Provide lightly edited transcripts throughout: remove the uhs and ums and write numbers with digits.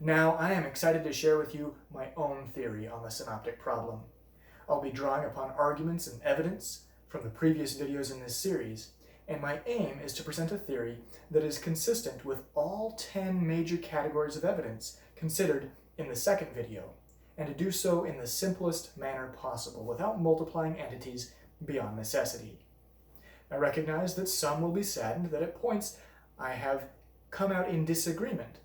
Now, I am excited to share with you my own theory on the synoptic problem. I'll be drawing upon arguments and evidence from the previous videos in this series, and my aim is to present a theory that is consistent with all 10 major categories of evidence considered in the second video, and to do so in the simplest manner possible without multiplying entities beyond necessity. I recognize that some will be saddened that at points I have come out in disagreement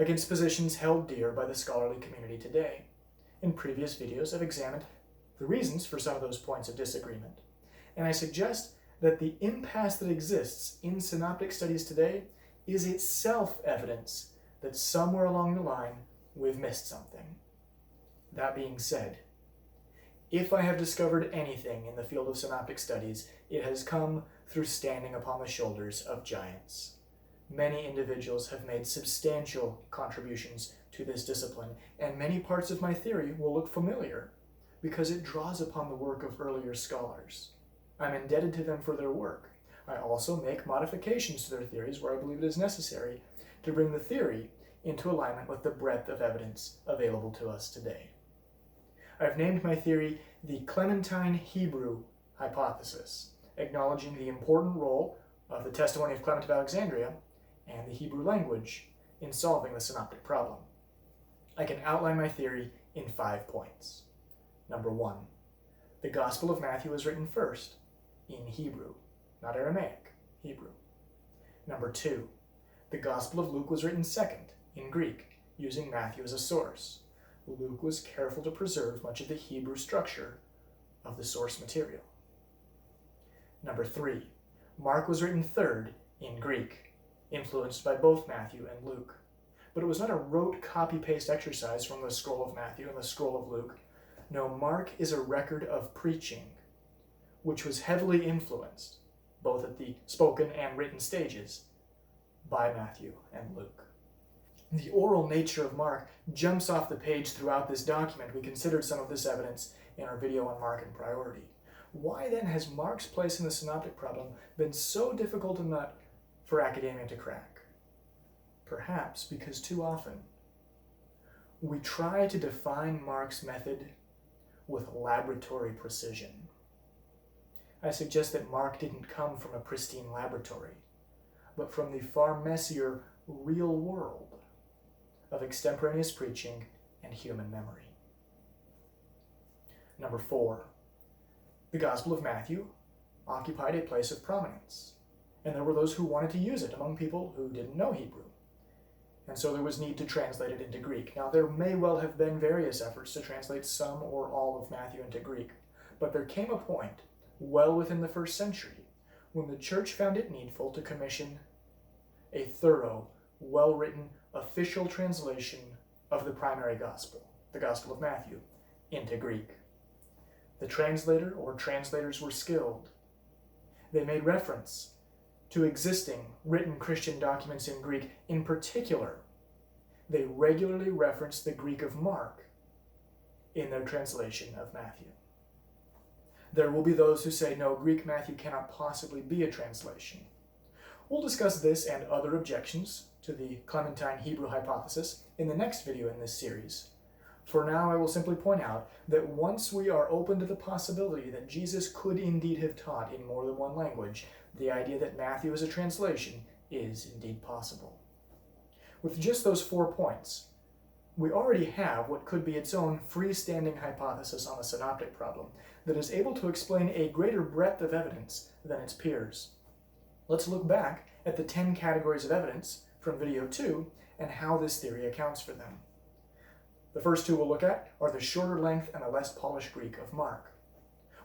against positions held dear by the scholarly community today. In previous videos, I've examined the reasons for some of those points of disagreement, and I suggest that the impasse that exists in synoptic studies today is itself evidence that somewhere along the line we've missed something. That being said, if I have discovered anything in the field of synoptic studies, it has come through standing upon the shoulders of giants. Many individuals have made substantial contributions to this discipline, and many parts of my theory will look familiar because it draws upon the work of earlier scholars. I'm indebted to them for their work. I also make modifications to their theories where I believe it is necessary to bring the theory into alignment with the breadth of evidence available to us today. I've named my theory the Clementine Hebrew hypothesis, acknowledging the important role of the testimony of Clement of Alexandria and the Hebrew language in solving the synoptic problem. I can outline my theory in 5 points. Number 1, the Gospel of Matthew was written first in Hebrew, not Aramaic, Hebrew. Number 2, the Gospel of Luke was written second in Greek, using Matthew as a source. Luke was careful to preserve much of the Hebrew structure of the source material. Number 3, Mark was written third in Greek, influenced by both Matthew and Luke. But it was not a rote copy-paste exercise from the scroll of Matthew and the scroll of Luke. No, Mark is a record of preaching, which was heavily influenced, both at the spoken and written stages, by Matthew and Luke. The oral nature of Mark jumps off the page throughout this document. We considered some of this evidence in our video on Mark and priority. Why then has Mark's place in the synoptic problem been so difficult for academia to crack? Perhaps because too often we try to define Mark's method with laboratory precision. I suggest that Mark didn't come from a pristine laboratory, but from the far messier real world of extemporaneous preaching and human memory. Number 4, the Gospel of Matthew occupied a place of prominence, and there were those who wanted to use it among people who didn't know Hebrew. And so there was need to translate it into Greek. Now, there may well have been various efforts to translate some or all of Matthew into Greek, but there came a point, well within the first century, when the church found it needful to commission a thorough, well-written, official translation of the primary gospel, the Gospel of Matthew, into Greek. The translator or translators were skilled. They made reference to existing written Christian documents in Greek. In particular, they regularly referenced the Greek of Mark in their translation of Matthew. There will be those who say, no, Greek Matthew cannot possibly be a translation. We'll discuss this and other objections to the Clementine Hebrew hypothesis in the next video in this series. For now, I will simply point out that once we are open to the possibility that Jesus could indeed have taught in more than one language, the idea that Matthew is a translation is indeed possible. With just those 4 points, we already have what could be its own freestanding hypothesis on the synoptic problem that is able to explain a greater breadth of evidence than its peers. Let's look back at the 10 categories of evidence from video 2 and how this theory accounts for them. The first 2 we'll look at are the shorter length and the less polished Greek of Mark.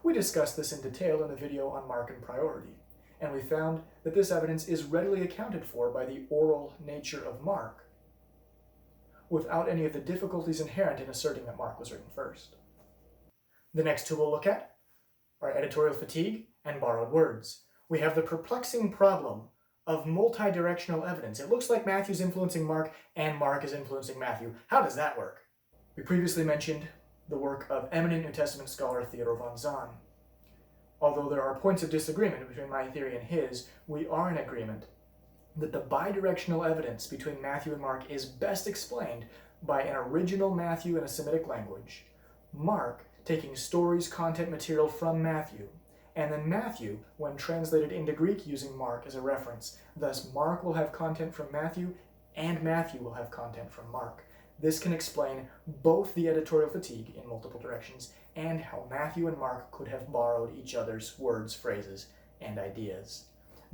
We discussed this in detail in the video on Mark and priority, and we found that this evidence is readily accounted for by the oral nature of Mark, without any of the difficulties inherent in asserting that Mark was written first. The next 2 we'll look at are editorial fatigue and borrowed words. We have the perplexing problem of multi-directional evidence. It looks like Matthew's influencing Mark and Mark is influencing Matthew. How does that work? We previously mentioned the work of eminent New Testament scholar Theodor von Zahn. Although there are points of disagreement between my theory and his, we are in agreement that the bidirectional evidence between Matthew and Mark is best explained by an original Matthew in a Semitic language, Mark taking stories, content, material from Matthew, and then Matthew when translated into Greek using Mark as a reference. Thus, Mark will have content from Matthew, and Matthew will have content from Mark. This can explain both the editorial fatigue in multiple directions and how Matthew and Mark could have borrowed each other's words, phrases, and ideas.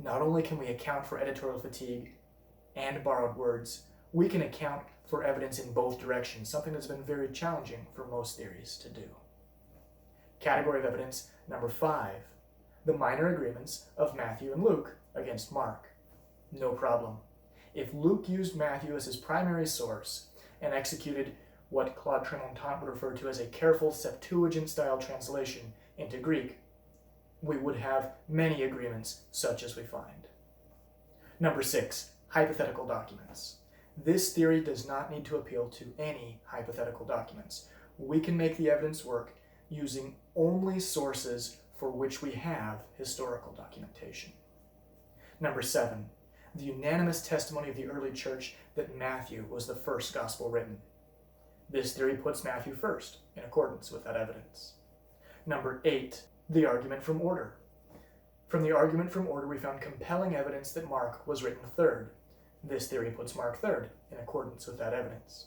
Not only can we account for editorial fatigue and borrowed words, we can account for evidence in both directions, something that's been very challenging for most theories to do. Category of evidence number 5, the minor agreements of Matthew and Luke against Mark. No problem. If Luke used Matthew as his primary source and executed what Claude Tremontant would refer to as a careful Septuagint-style translation into Greek, we would have many agreements such as we find. Number 6, hypothetical documents. This theory does not need to appeal to any hypothetical documents. We can make the evidence work using only sources for which we have historical documentation. Number 7, the unanimous testimony of the early church that Matthew was the first gospel written. This theory puts Matthew first, in accordance with that evidence. Number 8, the argument from order. From the argument from order, we found compelling evidence that Mark was written third. This theory puts Mark third, in accordance with that evidence.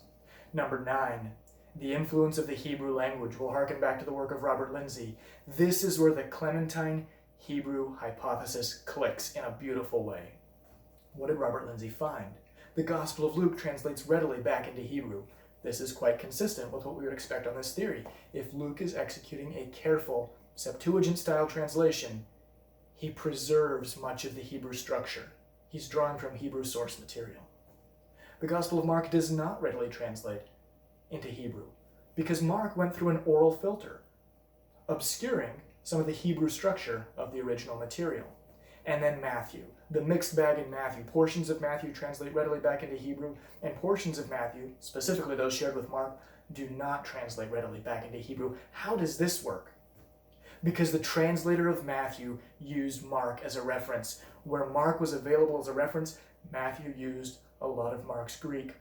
Number 9, the influence of the Hebrew language. We'll harken back to the work of Robert Lindsay. This is where the Clementine Hebrew hypothesis clicks in a beautiful way. What did Robert Lindsay find? The Gospel of Luke translates readily back into Hebrew. This is quite consistent with what we would expect on this theory. If Luke is executing a careful Septuagint-style translation, he preserves much of the Hebrew structure. He's drawing from Hebrew source material. The Gospel of Mark does not readily translate into Hebrew because Mark went through an oral filter, obscuring some of the Hebrew structure of the original material. And then Matthew, the mixed bag in Matthew. Portions of Matthew translate readily back into Hebrew, and portions of Matthew, specifically those shared with Mark, do not translate readily back into Hebrew. How does this work? Because the translator of Matthew used Mark as a reference. Where Mark was available as a reference, Matthew used a lot of Mark's Greek.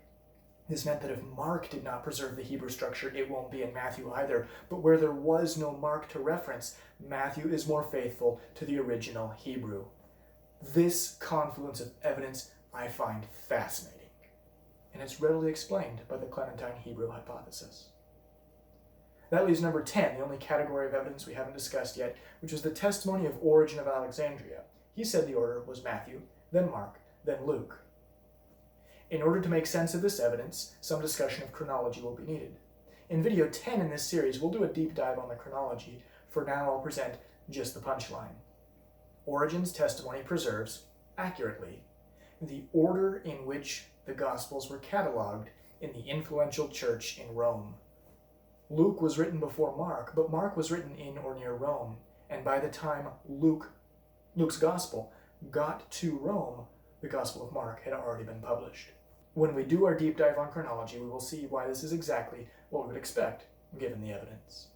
This meant that if Mark did not preserve the Hebrew structure, it won't be in Matthew either. But where there was no Mark to reference, Matthew is more faithful to the original Hebrew. This confluence of evidence I find fascinating, and it's readily explained by the Clementine Hebrew hypothesis. That leaves number 10, the only category of evidence we haven't discussed yet, which is the testimony of Origen of Alexandria. He said the order was Matthew, then Mark, then Luke. In order to make sense of this evidence, some discussion of chronology will be needed. In video 10 in this series, we'll do a deep dive on the chronology. For now, I'll present just the punchline. Origen's testimony preserves, accurately, the order in which the Gospels were cataloged in the influential church in Rome. Luke was written before Mark, but Mark was written in or near Rome, and by the time Luke's Gospel got to Rome, the Gospel of Mark had already been published. When we do our deep dive on chronology, we will see why this is exactly what we would expect, given the evidence.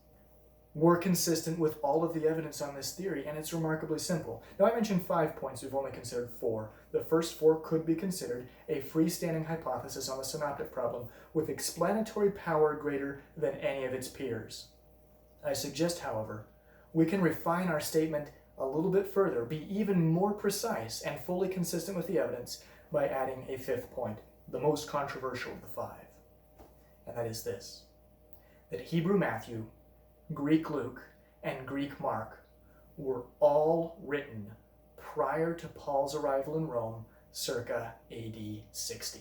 We're consistent with all of the evidence on this theory, and it's remarkably simple. Now, I mentioned 5 points, we've only considered 4. The first 4 could be considered a freestanding hypothesis on the synoptic problem with explanatory power greater than any of its peers. I suggest, however, we can refine our statement a little bit further, be even more precise and fully consistent with the evidence by adding a 5th point, the most controversial of the 5. And that is this, that Hebrew Matthew, Greek Luke, and Greek Mark were all written prior to Paul's arrival in Rome, circa AD 60.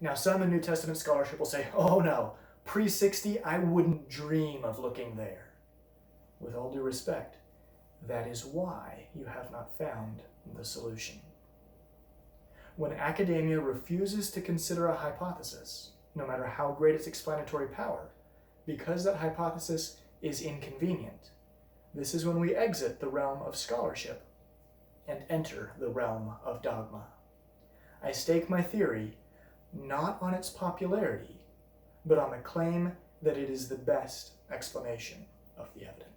Now, some in New Testament scholarship will say, oh no, pre-60, I wouldn't dream of looking there. With all due respect, that is why you have not found the solution. When academia refuses to consider a hypothesis, no matter how great its explanatory power, because that hypothesis is inconvenient, this is when we exit the realm of scholarship and enter the realm of dogma. I stake my theory not on its popularity, but on the claim that it is the best explanation of the evidence.